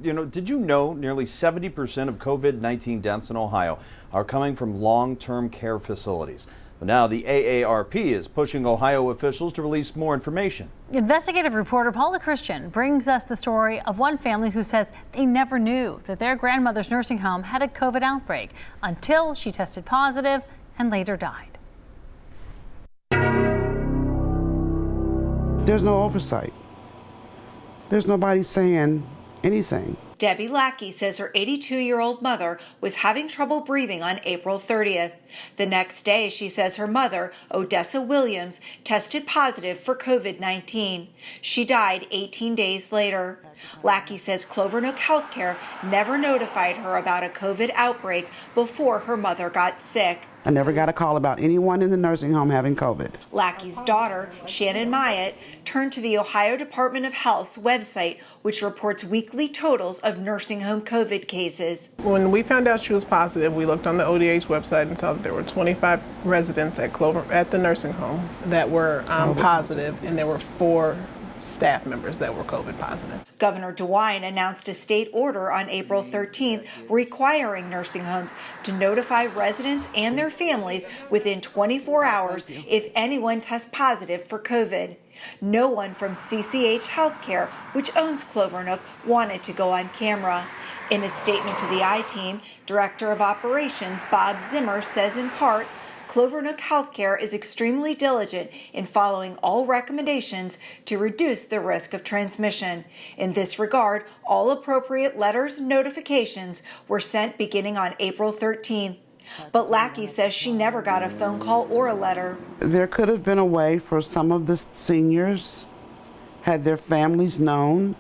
did you know nearly 70% of COVID-19 deaths in Ohio are coming from long-term care facilities? But now the AARP is pushing Ohio officials to release more information. Investigative reporter Paula Christian brings us the story of one family who says they never knew that their grandmother's nursing home had a COVID outbreak until she tested positive and later died. There's no oversight. There's nobody saying anything. Debbie Lackey says her 82-year-old mother was having trouble breathing on April 30th. The next day, she says her mother, Odessa Williams, tested positive for COVID-19. She died 18 days later. Lackey says Clovernook Healthcare never notified her about a COVID outbreak before her mother got sick. I never got a call about anyone in the nursing home having COVID. Lackey's daughter, Shannon Myatt, turned to the Ohio Department of Health's website, which reports weekly totals of nursing home COVID cases. When we found out she was positive, we looked on the ODH website and saw that there were 25 residents at the nursing home that were positive, and there were 4 staff members that were COVID positive. Governor DeWine announced a state order on April 13th requiring nursing homes to notify residents and their families within 24 hours if anyone tests positive for COVID. No one from CCH Healthcare, which owns Clovernook, wanted to go on camera. In a statement to the I-Team, Director of Operations Bob Zimmer says in part, Clovernook Healthcare is extremely diligent in following all recommendations to reduce the risk of transmission. In this regard, all appropriate letters and notifications were sent beginning on April 13th. But Lackey says she never got a phone call or a letter. There could have been a way for some of the seniors, had their families known,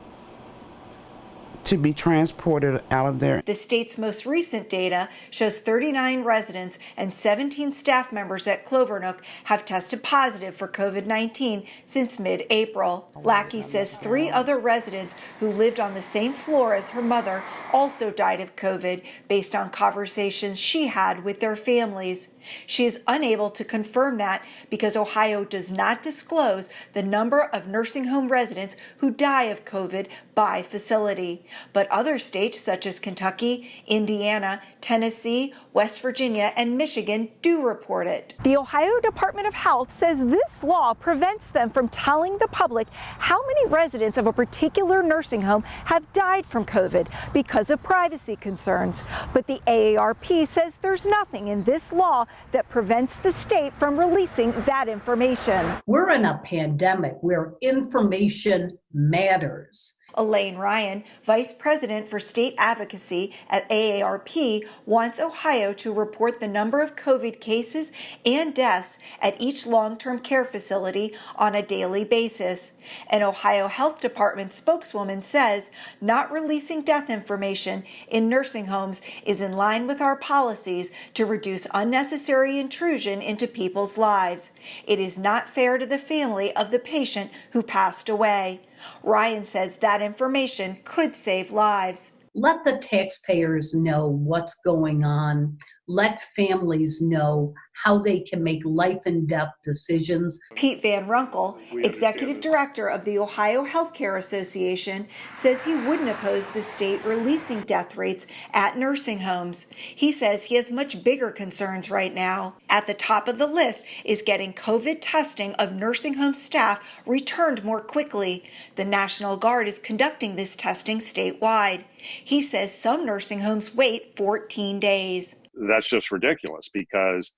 to be transported out of there. The state's most recent data shows 39 residents and 17 staff members at Clovernook have tested positive for COVID-19 since mid-April. Lackey says 3 other residents who lived on the same floor as her mother also died of COVID based on conversations she had with their families. She is unable to confirm that because Ohio does not disclose the number of nursing home residents who die of COVID by facility. But other states such as Kentucky, Indiana, Tennessee, West Virginia, and Michigan do report it. The Ohio Department of Health says this law prevents them from telling the public how many residents of a particular nursing home have died from COVID because of privacy concerns. But the AARP says there's nothing in this law that prevents the state from releasing that information. We're in a pandemic where information matters. Elaine Ryan, Vice President for State Advocacy at AARP, wants Ohio to report the number of COVID cases and deaths at each long-term care facility on a daily basis. An Ohio Health Department spokeswoman says not releasing death information in nursing homes is in line with our policies to reduce unnecessary intrusion into people's lives. It is not fair to the family of the patient who passed away. Ryan says that information could save lives. Let the taxpayers know what's going on. Let families know how they can make life and death decisions. Pete Van Runkle, Executive Director of the Ohio Healthcare Association, says he wouldn't oppose the state releasing death rates at nursing homes. He says he has much bigger concerns right now. At the top of the list is getting COVID testing of nursing home staff returned more quickly. The National Guard is conducting this testing statewide. He says some nursing homes wait 14 days. That's just ridiculous, because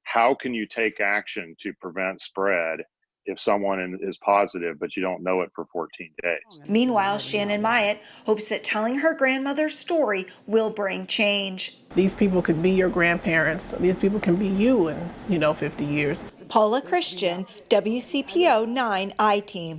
how can you take action to prevent spread if someone is positive but you don't know it for 14 days? Meanwhile, Shannon Myatt hopes that telling her grandmother's story will bring change. These people could be your grandparents. These people can be you in, 50 years. Paula Christian, WCPO 9 I-Team.